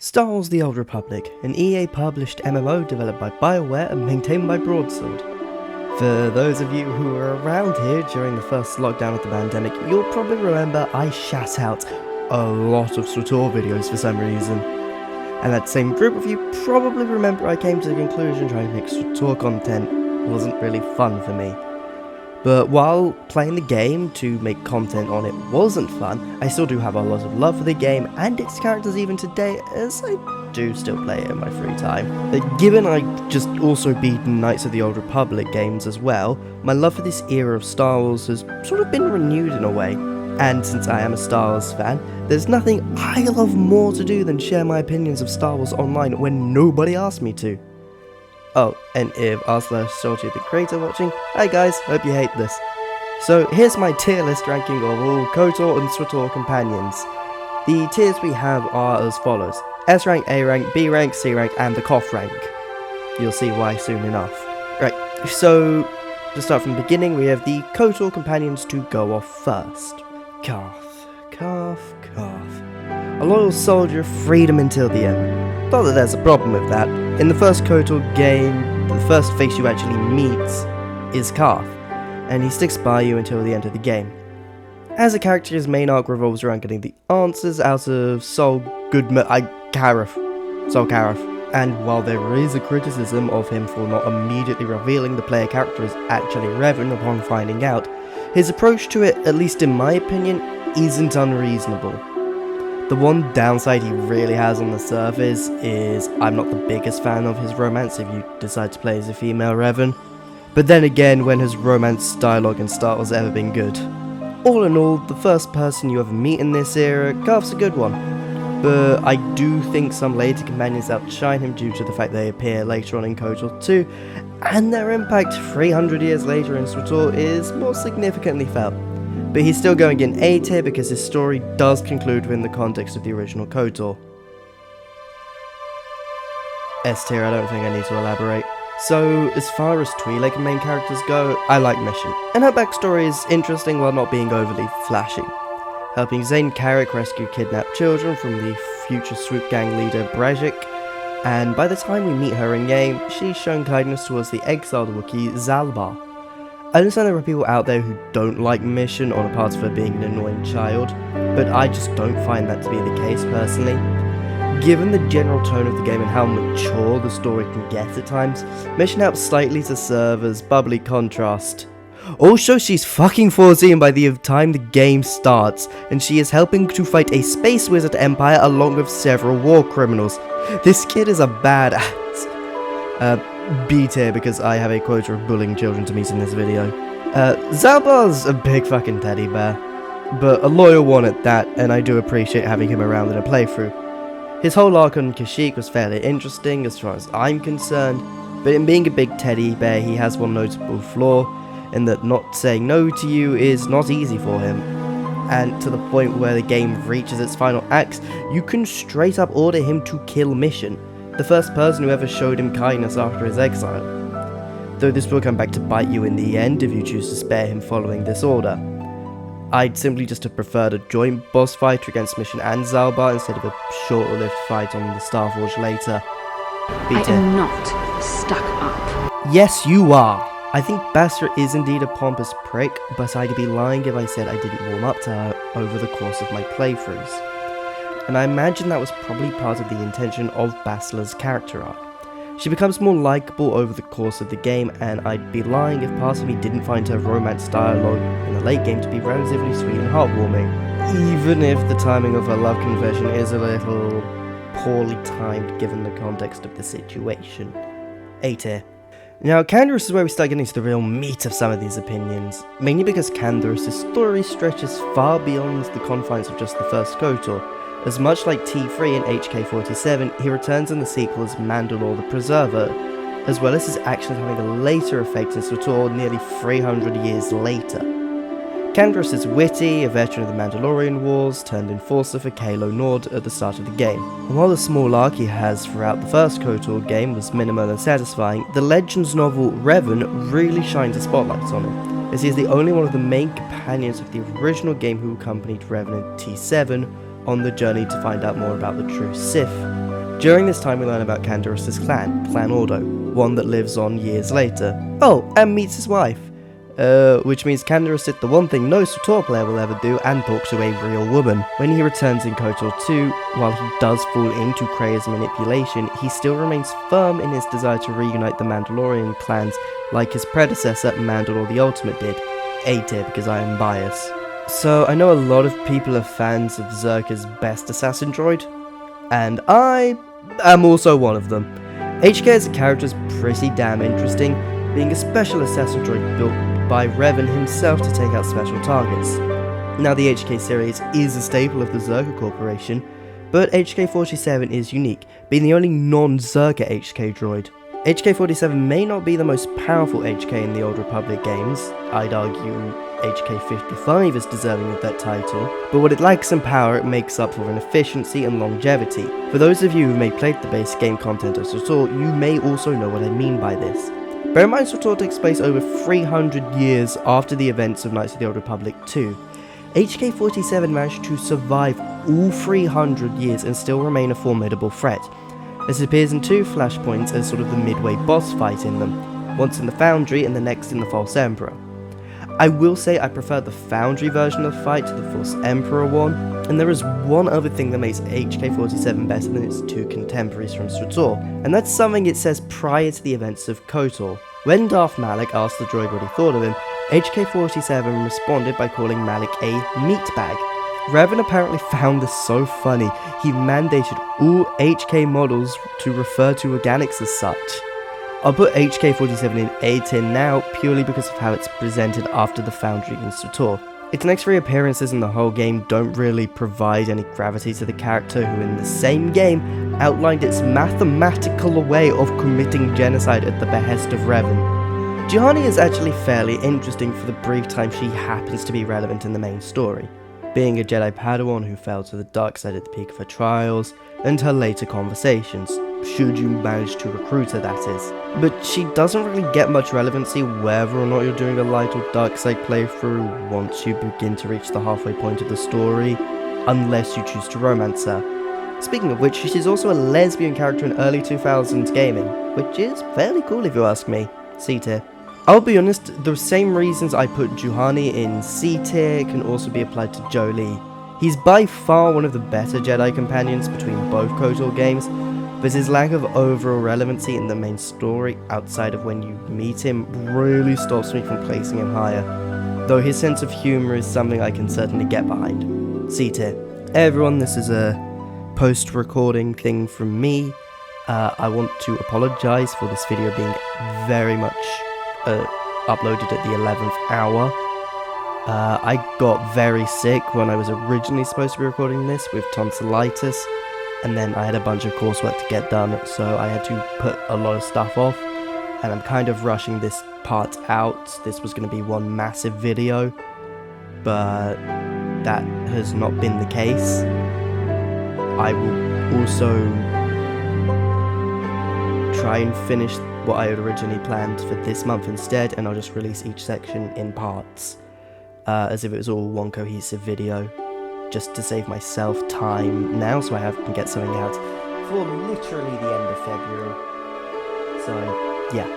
Star Wars The Old Republic, an EA-published MMO developed by BioWare and maintained by Broadsword. For those of you who were around here during the first lockdown of the pandemic, you'll probably remember I shat out a lot of SWTOR videos for some reason. And that same group of you probably remember I came to the conclusion trying to make SWTOR content wasn't really fun for me. But while playing the game to make content on it wasn't fun, I still do have a lot of love for the game and its characters even today, as I do still play it in my free time. Given I just also beaten Knights of the Old Republic games as well, my love for this era of Star Wars has sort of been renewed in a way. And since I am a Star Wars fan, there's nothing I love more to do than share my opinions of Star Wars online when nobody asks me to. Oh, and if r/Salty the creator watching, hi guys, hope you hate this. So here's my tier list ranking of all KOTOR and SWTOR companions. The tiers we have are as follows: S rank, A rank, B rank, C rank, and the KOTH rank. You'll see why soon enough. Right, so to start from the beginning, we have the KOTOR companions to go off first. Carth. A loyal soldier of freedom until the end. Not that there's a problem with that. In the first KOTOR game, the first face you actually meet is Carth, and he sticks by you until the end of the game. As a character, his main arc revolves around getting the answers out of Sol Karath. And while there is a criticism of him for not immediately revealing the player character is actually Revan upon finding out, his approach to it, at least in my opinion, isn't unreasonable. The one downside he really has on the surface is I'm not the biggest fan of his romance if you decide to play as a female Revan. But then again, when has romance dialogue in Star Wars ever been good? All in all, the first person you ever meet in this era, Carth's a good one. But I do think some later companions outshine him due to the fact they appear later on in KOTOR 2, and their impact 300 years later in SWTOR is more significantly felt. But he's still going in A tier because his story does conclude within the context of the original KOTOR. S tier, I don't think I need to elaborate. So, as far as Twi'lek main characters go, I like Mission, and her backstory is interesting while not being overly flashy. Helping Zane Carrick rescue kidnapped children from the future swoop gang leader Brejik, and by the time we meet her in-game, she's shown kindness towards the exiled Wookiee Zaalbar. I understand there are people out there who don't like Mission on the part of her being an annoying child, but I just don't find that to be the case personally. Given the general tone of the game and how mature the story can get at times, Mission helps slightly to serve as bubbly contrast. Also, she's fucking 14 by the time the game starts, and she is helping to fight a space wizard empire along with several war criminals. This kid is a badass. B tier because I have a quota of bullying children to meet in this video. Zaalbar's a big fucking teddy bear, but a loyal one at that, and I do appreciate having him around in a playthrough. His whole arc on Kashyyyk was fairly interesting as far as I'm concerned, but in being a big teddy bear, he has one notable flaw, in that not saying no to you is not easy for him. And to the point where the game reaches its final acts, you can straight up order him to kill Mission, the first person who ever showed him kindness after his exile. Though this will come back to bite you in the end if you choose to spare him following this order. I'd simply just have preferred a joint boss fight against Mission and Zaalbar instead of a short-lived fight on the Starforge later. I am not stuck up. Yes, you are. I think Bastila is indeed a pompous prick, but I'd be lying if I said I didn't warm up to her over the course of my playthroughs. And I imagine that was probably part of the intention of Bastila's character arc. She becomes more likeable over the course of the game, and I'd be lying if part of me didn't find her romance dialogue in the late game to be relatively sweet and heartwarming, even if the timing of her love confession is a little poorly timed given the context of the situation. A tier. Now, Canderous is where we start getting to the real meat of some of these opinions, mainly because Canderous' story stretches far beyond the confines of just the first KOTOR, as much like T3 in HK47, he returns in the sequel as Mandalore the Preserver, as well as his actions having a later effect in SWTOR nearly 300 years later. Canderous is witty, a veteran of the Mandalorian Wars, turned enforcer for Kalo Nord at the start of the game. And while the small arc he has throughout the first KOTOR game was minimal and satisfying, the Legends novel Revan really shines a spotlight on him, as he is the only one of the main companions of the original game who accompanied Revan in T7 on the journey to find out more about the true Sith. During this time we learn about Canderous' clan, Clan Ordo, one that lives on years later. Oh, and meets his wife. Which means Canderous did the one thing no SWTOR player will ever do and talk to a real woman. When he returns in KOTOR 2, while he does fall into Krea's manipulation, he still remains firm in his desire to reunite the Mandalorian clans like his predecessor Mandalore the Ultimate did. A tier because I am biased. So I know a lot of people are fans of Zerka's best assassin droid, and I am also one of them. HK as a character is pretty damn interesting, being a special assassin droid built by Revan himself to take out special targets. Now the HK series is a staple of the Zerka Corporation, but HK-47 is unique, being the only non-Zerka HK droid. HK-47 may not be the most powerful HK in the Old Republic games, I'd argue HK-55 is deserving of that title, but what it lacks in power it makes up for in efficiency and longevity. For those of you who may played the base game content of SWTOR, you may also know what I mean by this. Bear in mind SWTOR takes place over 300 years after the events of Knights of the Old Republic 2. HK-47 managed to survive all 300 years and still remain a formidable threat. This appears in two flashpoints as sort of the midway boss fight in them, once in the Foundry and the next in the False Emperor. I will say I prefer the Foundry version of the fight to the False Emperor one, and there is one other thing that makes HK-47 better than its two contemporaries from SWTOR, and that's something it says prior to the events of KOTOR. When Darth Malak asked the droid what he thought of him, HK-47 responded by calling Malak a meatbag. Revan apparently found this so funny, he mandated all HK models to refer to organics as such. I'll put HK-47 in A tier now, purely because of how it's presented after the Foundry in SWTOR. Its next 3 appearances in the whole game don't really provide any gravity to the character who in the same game outlined its mathematical way of committing genocide at the behest of Revan. Juhani is actually fairly interesting for the brief time she happens to be relevant in the main story, being a Jedi Padawan who fell to the dark side at the peak of her trials, and her later conversations, should you manage to recruit her that is. But she doesn't really get much relevancy whether or not you're doing a light or dark side playthrough once you begin to reach the halfway point of the story, unless you choose to romance her. Speaking of which, she's also a lesbian character in early 2000s gaming, which is fairly cool if you ask me. C tier. I'll be honest, the same reasons I put Juhani in C tier can also be applied to Jolee. He's by far one of the better Jedi companions between both KOTOR games, but his lack of overall relevancy in the main story outside of when you meet him really stops me from placing him higher, though his sense of humour is something I can certainly get behind. C tier. Hey everyone, this is a post-recording thing from me. I want to apologise for this video being very much uploaded at the 11th hour. I got very sick when I was originally supposed to be recording this with tonsillitis, and then I had a bunch of coursework to get done, so I had to put a lot of stuff off, and I'm kind of rushing this part out. This was going to be one massive video, but that has not been the case. I will also try and finish what I had originally planned for this month instead, and I'll just release each section in parts, as if it was all one cohesive video, just to save myself time now, so I can get something out for literally the end of February. So, yeah.